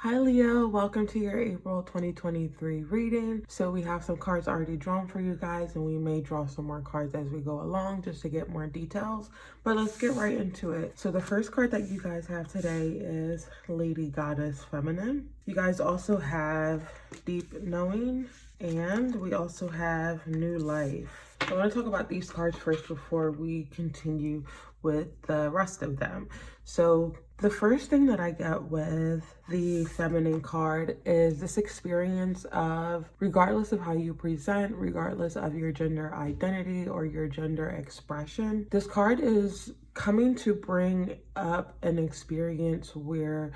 Hi Leo, welcome to your April 2023 reading. So we have some cards already drawn for you guys, and we may draw some more cards as we go along just to get more details, but let's get right into it. So the first card that you guys have today is Lady Goddess Feminine. You guys also have Deep Knowing, and we also have New Life. I want to talk about these cards first before we continue with the rest of them. So the first thing that I get with the feminine card is this experience of, regardless of how you present, regardless of your gender identity or your gender expression, this card is coming to bring up an experience where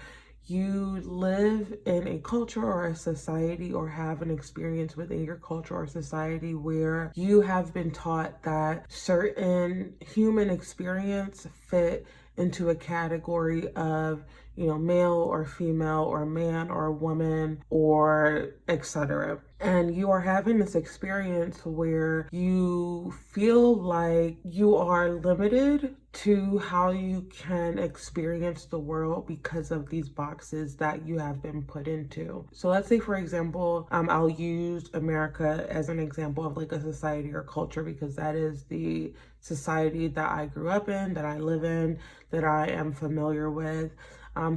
you live in a culture or a society, or have an experience within your culture or society where you have been taught that certain human experience fit into a category of, male or female or man or woman or etc. And you are having this experience where you feel like you are limited to how you can experience the world because of these boxes that you have been put into. So let's say, for example, I'll use America as an example of like a society or culture, because that is the society that I grew up in, that I live in, that I am familiar with.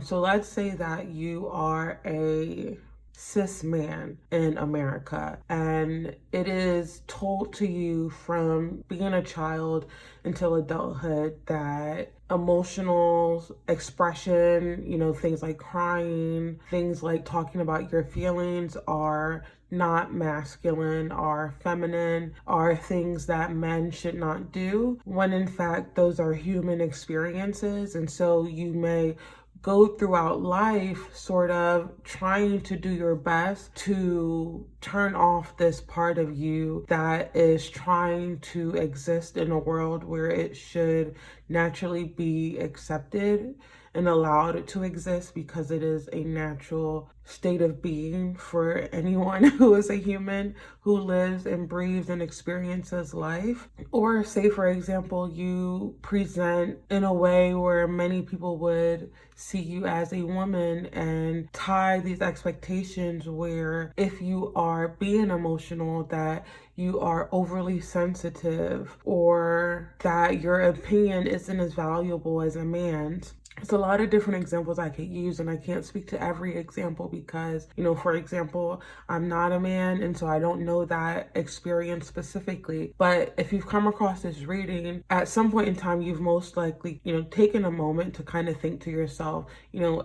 So let's say that you are a cis man in America, and it is told to you from being a child until adulthood that emotional expression, things like crying, things like talking about your feelings are not masculine, are feminine, are things that men should not do, when in fact those are human experiences. And so you may go throughout life sort of trying to do your best to turn off this part of you that is trying to exist in a world where it should naturally be accepted and allowed to exist, because it is a natural state of being for anyone who is a human who lives and breathes and experiences life. Or say, for example, you present in a way where many people would see you as a woman and tie these expectations where if you are being emotional, that you are overly sensitive, or that your opinion isn't as valuable as a man's. It's a lot of different examples I could use, and I can't speak to every example because, for example, I'm not a man, and so I don't know that experience specifically. But if you've come across this reading, at some point in time, you've most likely, taken a moment to kind of think to yourself,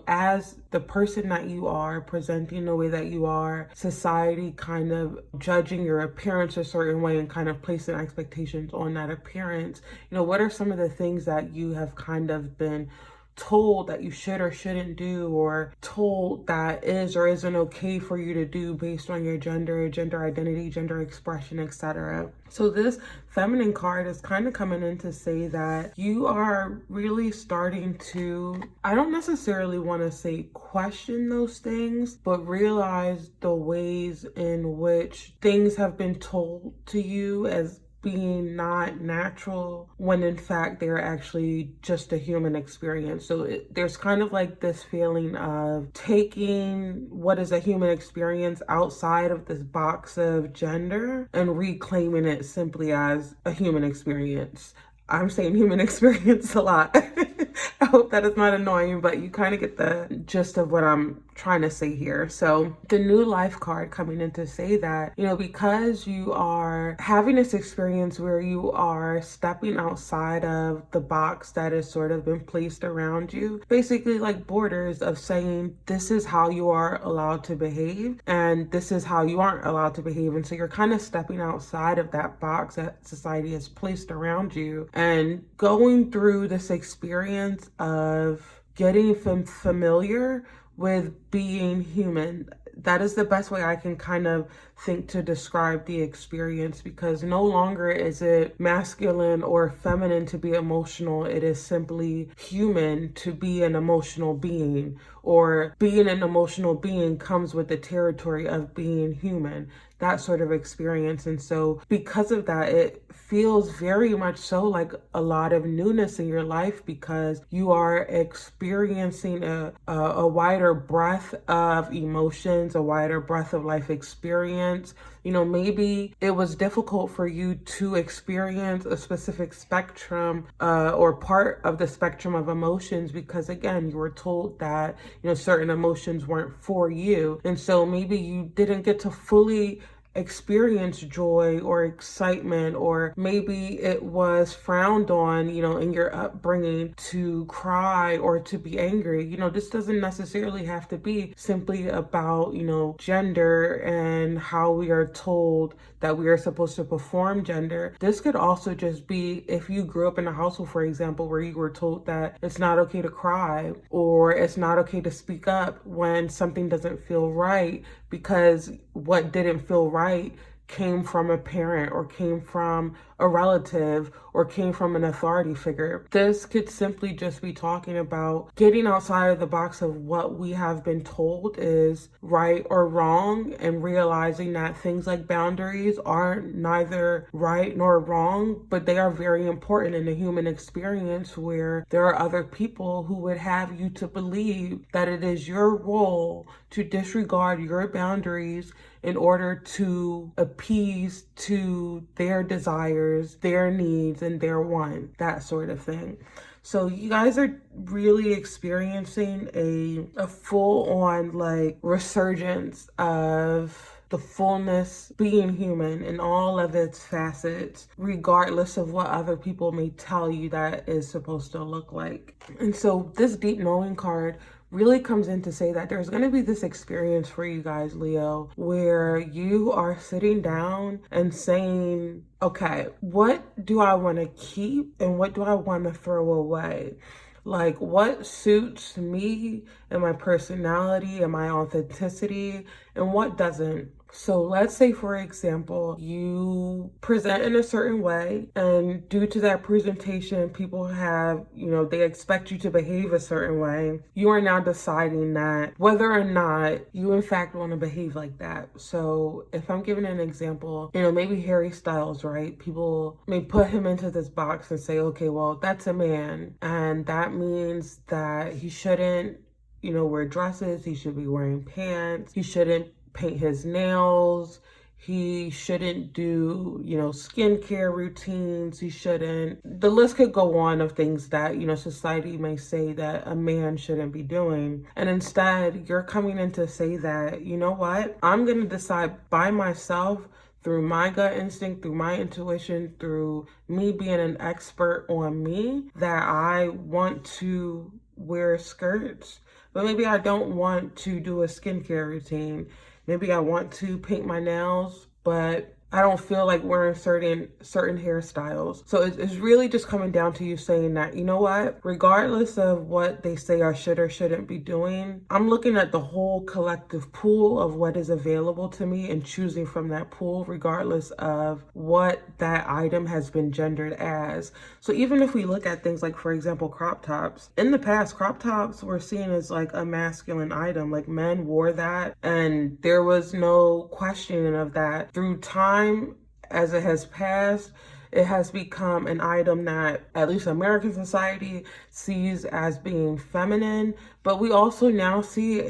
as the person that you are, presenting the way that you are, society kind of judging your appearance a certain way and kind of placing expectations on that appearance, what are some of the things that you have kind of been told that you should or shouldn't do, or told that is or isn't okay for you to do based on your gender identity, gender expression, etc. So this feminine card is kind of coming in to say that you are really starting to, I don't necessarily want to say question those things, but realize the ways in which things have been told to you as being not natural, when in fact they're actually just a human experience. So there's kind of like this feeling of taking what is a human experience outside of this box of gender and reclaiming it simply as a human experience. I'm saying human experience a lot. I hope that is not annoying, but you kind of get the gist of what I'm trying to say here. So the New Life card coming in to say that, because you are having this experience where you are stepping outside of the box that has sort of been placed around you, basically like borders of saying this is how you are allowed to behave and this is how you aren't allowed to behave. And so you're kind of stepping outside of that box that society has placed around you and going through this experience of getting familiar with being human. That is the best way I can kind of think to describe the experience, because no longer is it masculine or feminine to be emotional. It is simply human to be an emotional being, or being an emotional being comes with the territory of being human, that sort of experience. And so because of that, it feels very much so like a lot of newness in your life, because you are experiencing a wider breadth of emotions, a wider breadth of life experience. You know, maybe it was difficult for you to experience a specific spectrum or part of the spectrum of emotions because, again, you were told that, you know, certain emotions weren't for you. And so maybe you didn't get to fully experience joy or excitement, or maybe it was frowned on, you know, in your upbringing to cry or to be angry. You know, this doesn't necessarily have to be simply about, you know, gender and how we are told that we are supposed to perform gender. This could also just be if you grew up in a household, for example, where you were told that it's not okay to cry or it's not okay to speak up when something doesn't feel right, because what didn't feel right came from a parent or came from a relative or came from an authority figure. This could simply just be talking about getting outside of the box of what we have been told is right or wrong, and realizing that things like boundaries are neither right nor wrong, but they are very important in the human experience, where there are other people who would have you to believe that it is your role to disregard your boundaries in order to appease to their desires, their needs, and their want, that sort of thing. So you guys are really experiencing a full-on like resurgence of the fullness being human in all of its facets, regardless of what other people may tell you that is supposed to look like. And so this deep knowing card really comes in to say that there's going to be this experience for you guys, Leo, where you are sitting down and saying, okay, what do I want to keep and what do I want to throw away? Like, what suits me and my personality and my authenticity, and what doesn't? So let's say, for example, you present in a certain way, and due to that presentation, people have, you know, they expect you to behave a certain way. You are now deciding that whether or not you in fact want to behave like that. So if I'm giving an example, you know, maybe Harry Styles, right? People may put him into this box and say, okay, well, that's a man, and that means that he shouldn't, you know, wear dresses, he should be wearing pants, he shouldn't paint his nails, he shouldn't do, you know, skincare routines, he shouldn't, the list could go on of things that, you know, society may say that a man shouldn't be doing. And instead, you're coming in to say that, you know what, I'm going to decide by myself, through my gut instinct, through my intuition, through me being an expert on me, that I want to wear skirts, but maybe I don't want to do a skincare routine. Maybe I want to paint my nails, but I don't feel like wearing certain hairstyles. So it's really just coming down to you saying that, you know what, regardless of what they say I should or shouldn't be doing, I'm looking at the whole collective pool of what is available to me and choosing from that pool, regardless of what that item has been gendered as. So even if we look at things like, for example, crop tops, in the past, crop tops were seen as like a masculine item. Like, men wore that and there was no questioning of that. Through time, as it has passed, it has become an item that at least American society sees as being feminine, but we also now see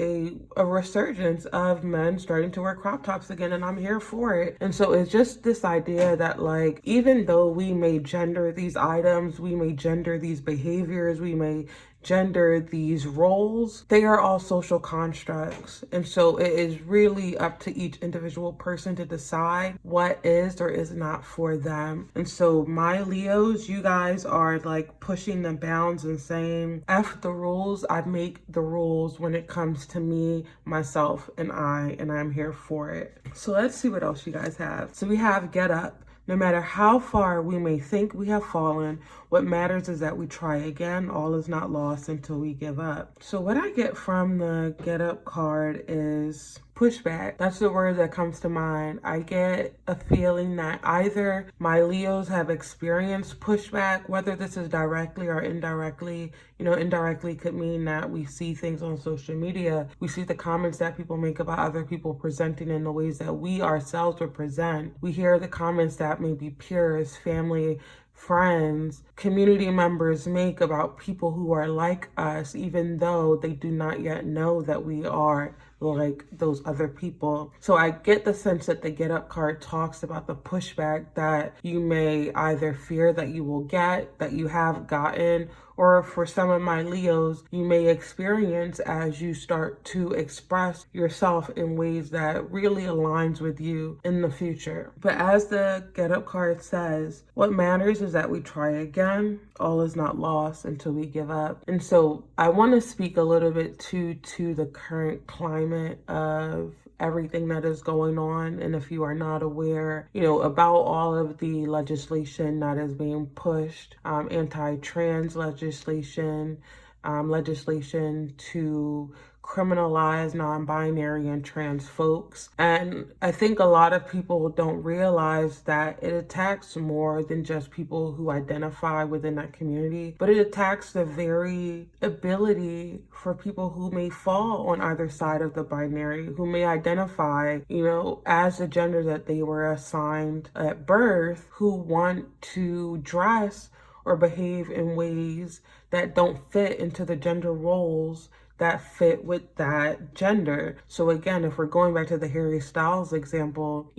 a resurgence of men starting to wear crop tops again, and I'm here for it. And so it's just this idea that, like, even though we may gender these items, we may gender these behaviors, we may gender these roles, they are all social constructs. And so it is really up to each individual person to decide what is or is not for them. And so my Leos, you guys are like pushing the bounds and saying, F the rules, I make the rules when it comes to me, myself, and I'm here for it. So let's see what else you guys have. So we have get up. No matter how far we may think we have fallen, what matters is that we try again. All is not lost until we give up. So what I get from the Get Up card is pushback. That's the word that comes to mind. I get a feeling that either my Leos have experienced pushback, whether this is directly or indirectly. Indirectly could mean that we see things on social media. We see the comments that people make about other people presenting in the ways that we ourselves would present. We hear the comments that maybe peers, family, friends, community members make about people who are like us, even though they do not yet know that we are like those other people. So I get the sense that the Get Up card talks about the pushback that you may either fear that you will get, that you have gotten, or for some of my Leos, you may experience as you start to express yourself in ways that really aligns with you in the future. But as the Get Up card says, what matters is that we try again. All is not lost until we give up. And so I want to speak a little bit to the current climate of everything that is going on. And if you are not aware, about all of the legislation that is being pushed, anti-trans legislation, legislation to criminalize non-binary and trans folks. And I think a lot of people don't realize that it attacks more than just people who identify within that community, but it attacks the very ability for people who may fall on either side of the binary, who may identify, as the gender that they were assigned at birth, who want to dress or behave in ways that don't fit into the gender roles that fit with that gender. So again, if we're going back to the Harry Styles example,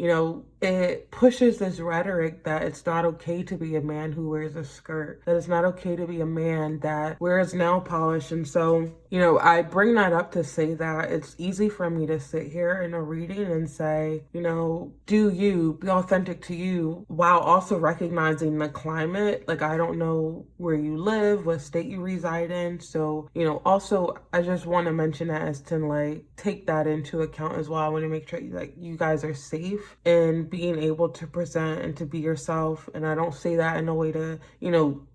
it pushes this rhetoric that it's not okay to be a man who wears a skirt, that it's not okay to be a man that wears nail polish. And so, I bring that up to say that it's easy for me to sit here in a reading and say, do you, be authentic to you, while also recognizing the climate. Like, I don't know where you live, what state you reside in. So, also, I just want to mention that as to take that into account as well. I want to make sure you guys are safe in being able to present and to be yourself. And I don't say that in a way to,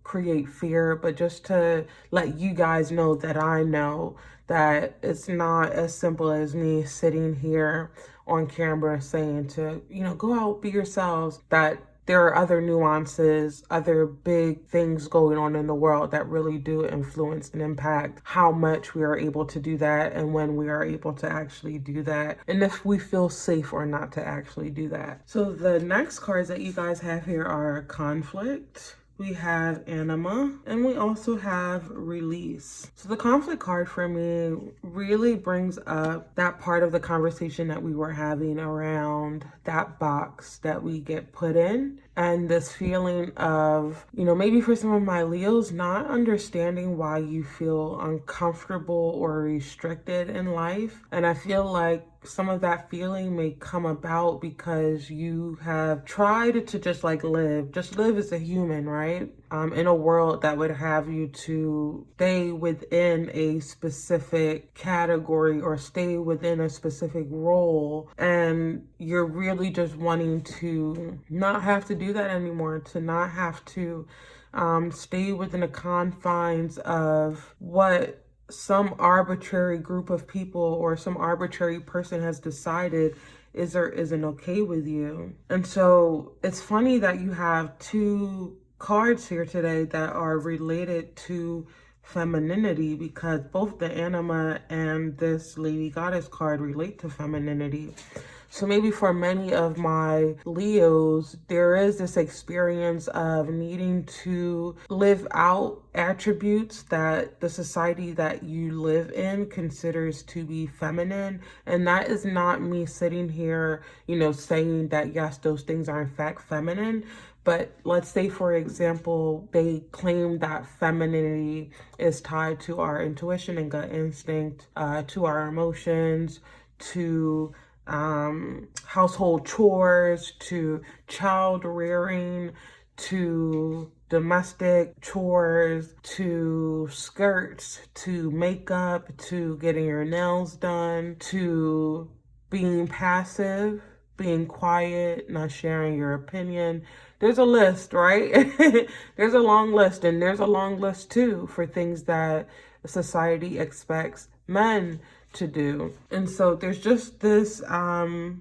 create fear, but just to let you guys know that I know that it's not as simple as me sitting here on camera saying to, go out, be yourselves, that there are other nuances, other big things going on in the world that really do influence and impact how much we are able to do that and when we are able to actually do that, and if we feel safe or not to actually do that. So the next cards that you guys have here are conflict, we have anima, and we also have release. So the conflict card for me really brings up that part of the conversation that we were having around that box that we get put in, and this feeling of, maybe for some of my Leos, not understanding why you feel uncomfortable or restricted in life. And I feel like some of that feeling may come about because you have tried to just live as a human, right? In a world that would have you to stay within a specific category or stay within a specific role. And you're really just wanting to not have to do that anymore, to not have to stay within the confines of what some arbitrary group of people or some arbitrary person has decided is or isn't okay with you. And so it's funny that you have two cards here today that are related to femininity, because both the anima and this Lady Goddess card relate to femininity. So maybe for many of my Leos, there is this experience of needing to live out attributes that the society that you live in considers to be feminine. And that is not me sitting here, saying that yes, those things are in fact feminine. But let's say, for example, they claim that femininity is tied to our intuition and gut instinct, to our emotions, to household chores, to child rearing, to domestic chores, to skirts, to makeup, to getting your nails done, to being passive, being quiet, not sharing your opinion. There's a list, right? There's a long list, and there's a long list too for things that society expects men to do. And so there's just this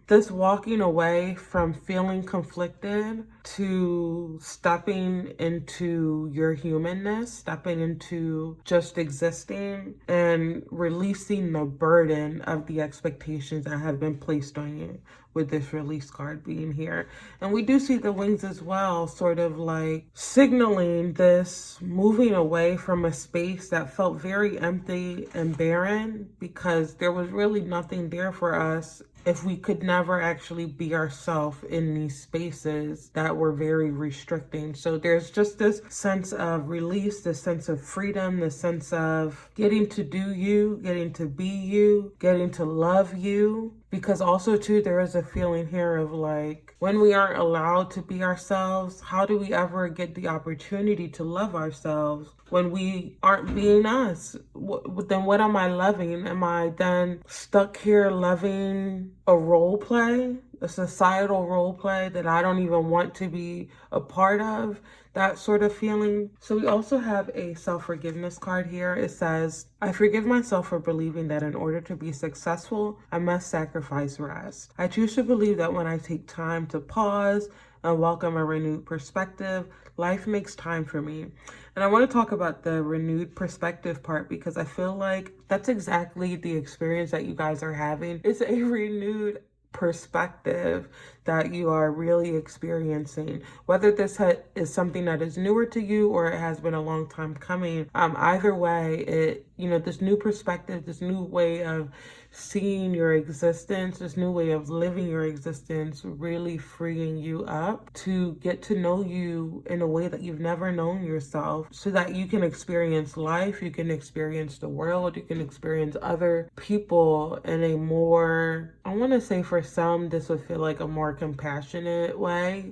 this walking away from feeling conflicted to stepping into your humanness, stepping into just existing and releasing the burden of the expectations that have been placed on you with this release card being here. And we do see the wings as well, sort of like signaling this moving away from a space that felt very empty and barren, because there was really nothing there for us if we could never actually be ourselves in these spaces that were very restricting. So there's just this sense of release, this sense of freedom, this sense of getting to do you, getting to be you, getting to love you. Because also too, there is a feeling here of like, when we aren't allowed to be ourselves, how do we ever get the opportunity to love ourselves when we aren't being us? Then what am I loving? Am I then stuck here loving a role play, a societal role play that I don't even want to be a part of? That sort of feeling. So we also have a self-forgiveness card here. It says, I forgive myself for believing that in order to be successful, I must sacrifice rest. I choose to believe that when I take time to pause and welcome a renewed perspective, life makes time for me. And I want to talk about the renewed perspective part, because I feel like that's exactly the experience that you guys are having. It's a renewed perspective that you are really experiencing, whether this is something that is newer to you or it has been a long time coming. Either way, it, this new perspective, this new way of seeing your existence, this new way of living your existence, really freeing you up to get to know you in a way that you've never known yourself, so that you can experience life, you can experience the world, you can experience other people in a more, I want to say for some, this would feel like a more compassionate way,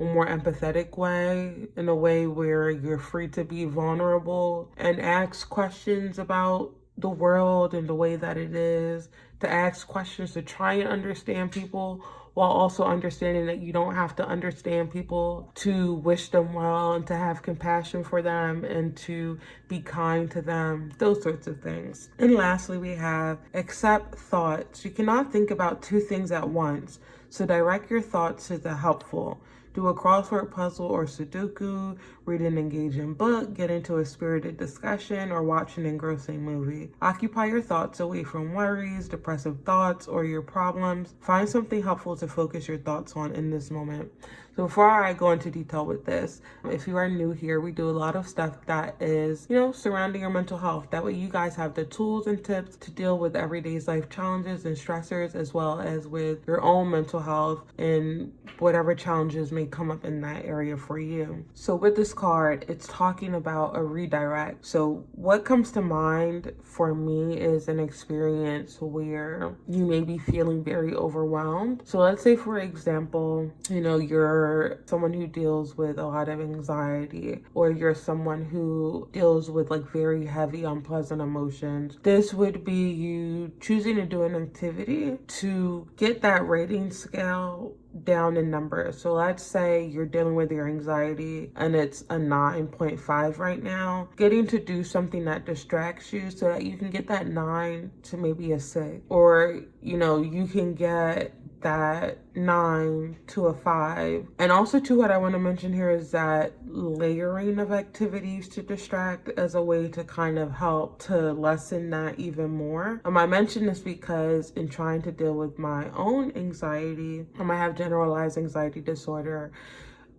a more empathetic way, in a way where you're free to be vulnerable and ask questions about the world and the way that it is, to ask questions, to try and understand people, while also understanding that you don't have to understand people to wish them well and to have compassion for them and to be kind to them, those sorts of things. And lastly, we have accept thoughts. You cannot think about two things at once, so direct your thoughts to the helpful. Do a crossword puzzle or Sudoku, read an engaging book, get into a spirited discussion, or watch an engrossing movie. Occupy your thoughts away from worries, depressive thoughts, or your problems. Find something helpful to focus your thoughts on in this moment. So before I go into detail with this, if you are new here, we do a lot of stuff that is, surrounding your mental health. That way you guys have the tools and tips to deal with everyday's life challenges and stressors, as well as with your own mental health and whatever challenges may come up in that area for you. So with this card, it's talking about a redirect. So what comes to mind for me is an experience where you may be feeling very overwhelmed. So let's say, for example, you're someone who deals with a lot of anxiety, or you're someone who deals with like very heavy, unpleasant emotions. This would be you choosing to do an activity to get that rating scale down in numbers. So let's say you're dealing with your anxiety and it's a 9.5 right now. Getting to do something that distracts you so that you can get that 9 to maybe a 6, or you can get that 9 to a 5. And also too, what I want to mention here is that layering of activities to distract as a way to kind of help to lessen that even more. I mention this because in trying to deal with my own anxiety, I have generalized anxiety disorder,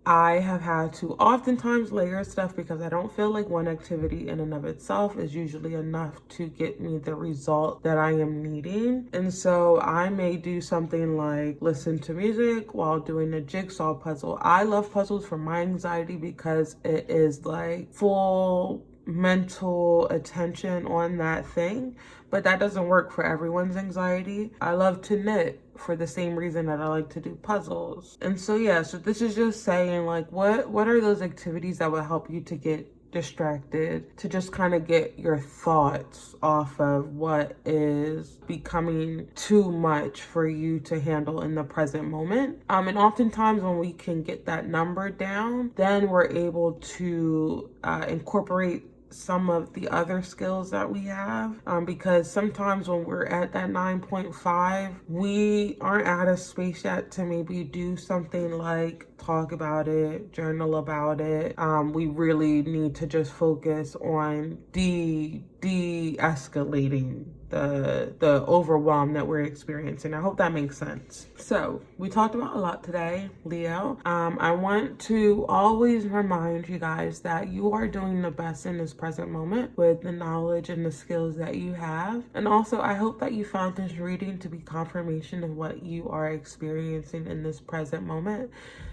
I have had to oftentimes layer stuff because I don't feel like one activity in and of itself is usually enough to get me the result that I am needing. And so I may do something like listen to music while doing a jigsaw puzzle. I love puzzles for my anxiety because it is like full mental attention on that thing, but that doesn't work for everyone's anxiety. I love to knit for the same reason that I like to do puzzles. And so so this is just saying like what are those activities that will help you to get distracted, to just kind of get your thoughts off of what is becoming too much for you to handle in the present moment. And oftentimes when we can get that number down, then we're able to incorporate some of the other skills that we have, because sometimes when we're at that 9.5, we aren't at a space yet to maybe do something like talk about it, journal about it. We really need to just focus on de-escalating the overwhelm that we're experiencing. I hope that makes sense. So we talked about a lot today, Leo. I want to always remind you guys that you are doing the best in this present moment with the knowledge and the skills that you have. And also, I hope that you found this reading to be confirmation of what you are experiencing in this present moment,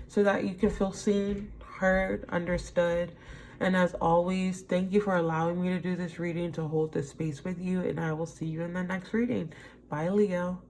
so that you can feel seen, heard, understood. And as always, thank you for allowing me to do this reading, to hold this space with you, and I will see you in the next reading. Bye, Leo.